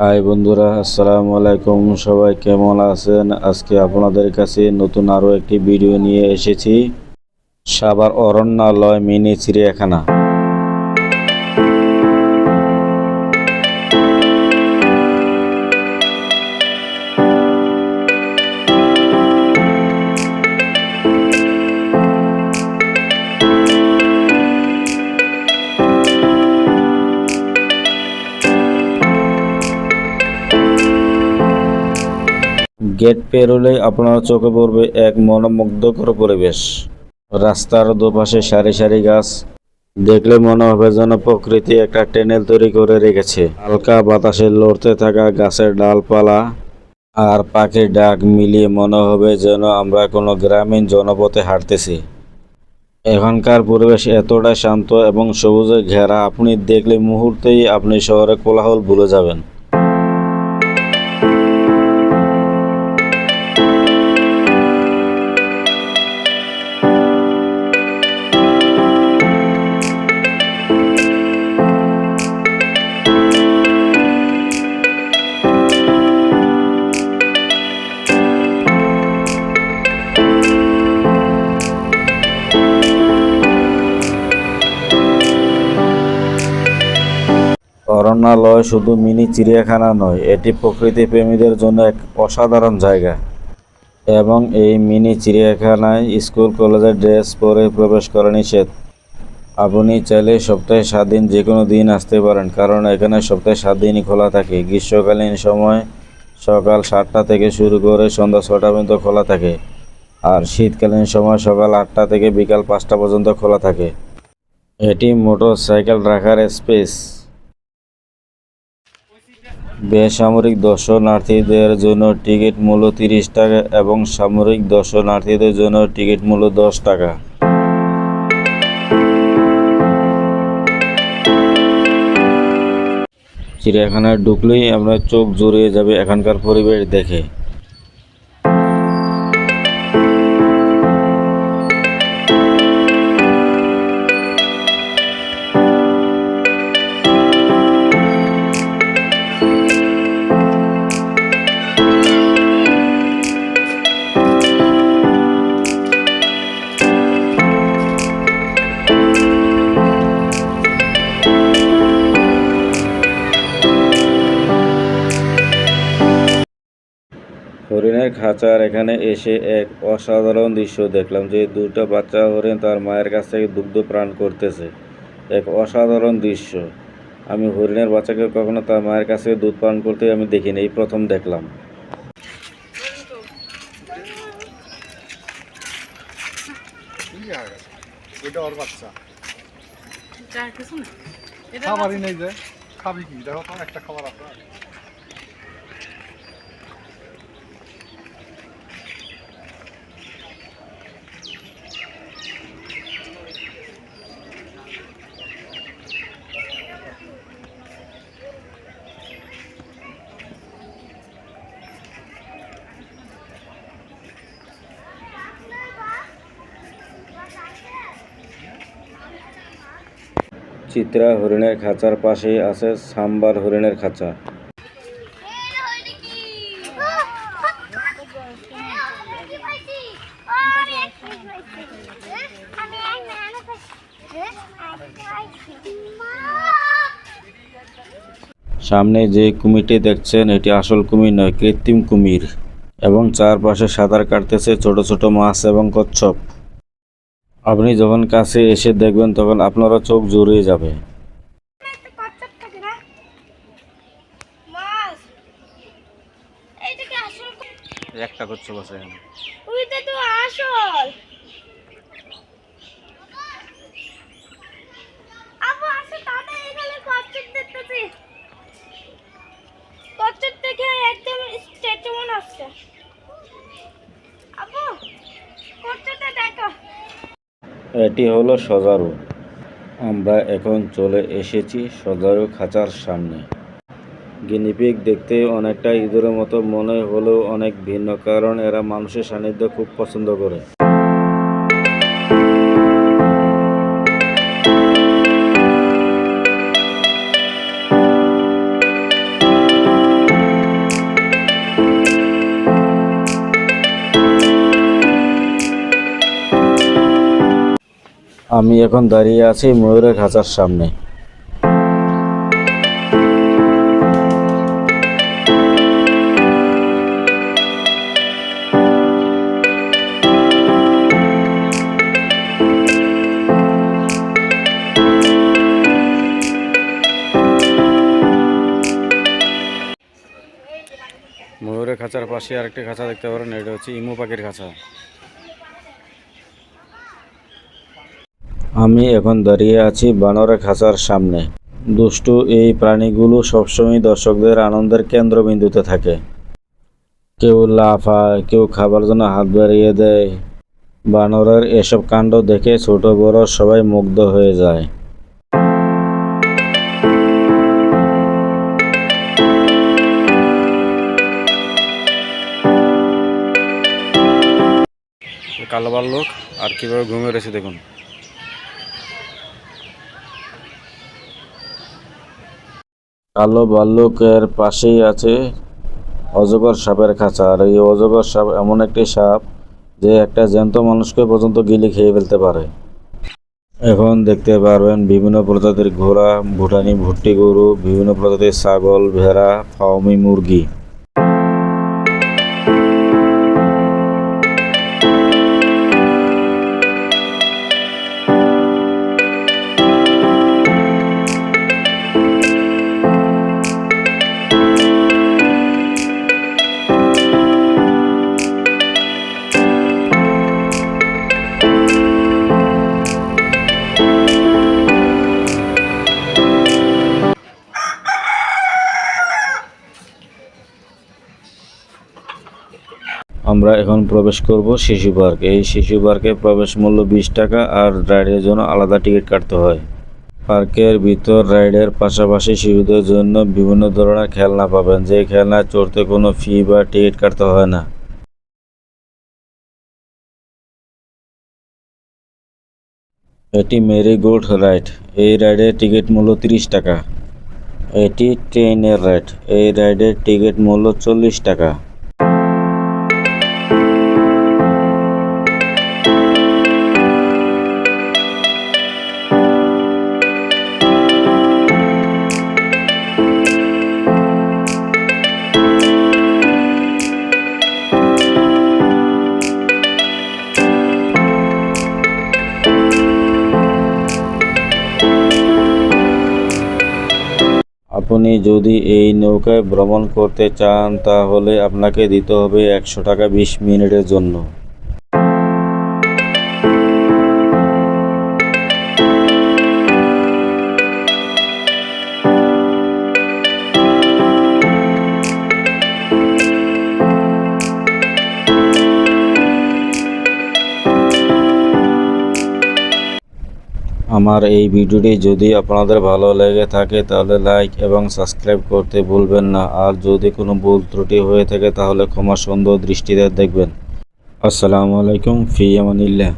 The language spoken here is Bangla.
হাই বন্ধুরা, আসসালামু আলাইকুম। সবাই কেমন আছেন? আজকে আপনাদের কাছে নতুন আরও একটি ভিডিও নিয়ে এসেছি। সাভার অরণ্যালয় মিনি চিড়িয়াখানা। গেট পেরোলেই আপনার চোখে পড়বে এক মনোমুগ্ধকর পরিবেশ। রাস্তার দুপাশে সারি সারি গাছ, দেখলে মনে হবে যেন প্রকৃতি একটা টানেল তৈরি করে রেখেছে। হালকা বাতাসে লড়তে থাকা গাছের ডালপালা আর পাখির ডাক মিলিয়ে মনে হবে যেন আমরা কোনো গ্রামীণ জনপথে হাঁটতেছি। এখানকার পরিবেশ এতটাই শান্ত এবং সবুজে ঘেরা, আপনি দেখলে মুহূর্তেই আপনি শহরের কোলাহল ভুলে যাবেন। অরণ্যালয় শুধু মিনি চিড়িয়াখানা নয়, এটি প্রকৃতি প্রেমীদের জন্য এক অসাধারণ জায়গা। এবং এই মিনি চিড়িয়াখানায় স্কুল কলেজের ড্রেস পরে প্রবেশ করা নিষেধ। আপনি চাইলে সপ্তাহে 7 দিন যে কোনো দিন আসতে পারেন, কারণ এখানে সপ্তাহে 7 দিনই খোলা থাকে। গ্রীষ্মকালীন সময় সকাল 7টা থেকে শুরু করে সন্ধ্যা 6টা পর্যন্ত খোলা থাকে, আর শীতকালীন সময় সকাল 8টা থেকে বিকাল 5টা পর্যন্ত খোলা থাকে। এটি মোটর সাইকেল রাখার স্পেস। বেসামরিক দর্শনার্থীদের জন্য টিকিট মূল্য 30 টাকা এবং সামরিক দর্শনার্থীদের জন্য টিকিট মূল্য 10 টাকা। চিড়িয়াখানায় ঢুকলেই আপনার চোখ জুড়িয়ে যাবে এখানকার পরিবেশ দেখে। হরিণের খাঁচার এখানে এসে এক অসাধারণ দৃশ্য দেখলাম, যে দুটো বাচ্চা হরিণ তার মায়ের কাছ থেকে দুগ্ধ পান করতেছে। এক অসাধারণ দৃশ্য। আমি হরিণের বাচ্চাকে কখনো তার মায়ের কাছ থেকে দুধ পান করতে আমি দেখিনি, এই প্রথম দেখলাম। খাবারই নেই যে খাবি কি? দেখো তো একটা খাবার আছে। চিত্রা হরিণের খাঁচার পাশেই আছে সাম্বার হরিণের খাঁচা। সামনে যে কুমিরটি দেখছেন, এটি আসল কুমির নয়, কৃত্রিম কুমির। এবং চারপাশে সাঁতার কাটতেছে ছোট ছোট মাছ এবং কচ্ছপ। আপনি যখন কাছে এসে দেখবেন তখন আপনারও চোখ জুড়িয়ে যাবে। একটা কচ্ছপ আছে এখানে। ওইটা তো আসল। আপু আসে তাতে এখানে কচ্ছপ দেখতেছি। কচ্ছপ থেকে একদম স্ট্যাচু মনে হচ্ছে। আপু কচ্ছপটা দেখো। এটি হলো সজারু। আমরা এখন চলে এসেছি সজারু খাঁচার সামনে। গিনিপিগ দেখতে অনেকটা ইঁদুরের মতো মনে হলেও অনেক ভিন্ন, কারণ এরা মানুষের সান্নিধ্য খুব পছন্দ করে। আমি এখন দাঁড়িয়ে আছি ময়ূরের খাঁচার সামনে। ময়ূরের খাঁচার পাশে আরেকটি খাঁচা দেখতে পারেন, এটা হচ্ছে ইমু পাখির খাঁচা। আমি এখন দাঁড়িয়ে আছি বানরের খাঁচার সামনে। দুষ্টু এই প্রাণীগুলো সবসময় দর্শকদের আনন্দের কেন্দ্রবিন্দুতে থাকে। কেউ লাফায়, কেউ খাবার জন্য হাত বাড়িয়ে দেয়। বানরের এসব কাণ্ড দেখে ছোট বড় সবাই মুগ্ধ হয়ে যায়। কালো ভাল্লুক আর কিভাবে ঘুমিয়ে রয়েছে দেখুন। কালো ভাল্লুকের পাশেই আছে অজগর সাপের খাঁচা। আর এই অজগর সাপ এমন একটি সাপ যে একটা জ্যান্ত মানুষকে পর্যন্ত গিলে খেয়ে ফেলতে পারে। এখন দেখতে পারবেন বিভিন্ন প্রজাতির ঘোড়া, ভুটানি ভুট্টি গরু, বিভিন্ন প্রজাতির ছাগল, ভেড়া, ফার্মি মুরগি। আমরা এখন প্রবেশ করব শিশু পার্ক। এই শিশু পার্কে প্রবেশ মূল্য 20 টাকা আর রাইডের জন্য আলাদা টিকিট কাটতে হয়। পার্কের ভিতর রাইডের পাশাপাশি শিশুদের জন্য বিভিন্ন ধরনের খেলনা পাবেন, যে খেলনায় চড়তে কোনো ফি বা টিকিট কাটতে হয় না। এটি মেরিগোল্ড রাইড। এই রাইডের টিকিট মূল্য 30 টাকা। এটি ট্রেনের রাইড। এই রাইডের টিকিট মূল্য 40 টাকা। আপনি যদি এই নৌকায় ভ্রমণ করতে চান তাহলে আপনাকে দিতে হবে 100 টাকা 20 মিনিটের জন্য। আমার এই ভিডিওটি যদি আপনাদের ভালো লেগে থাকে তাহলে লাইক এবং সাবস্ক্রাইব করতে ভুলবেন না। আর যদি কোনো ভুল ত্রুটি হয়ে থাকে তাহলে ক্ষমা সুন্দর দৃষ্টিতে দেখবেন। আসসালামু আলাইকুম, ফি আমানিল্লাহ।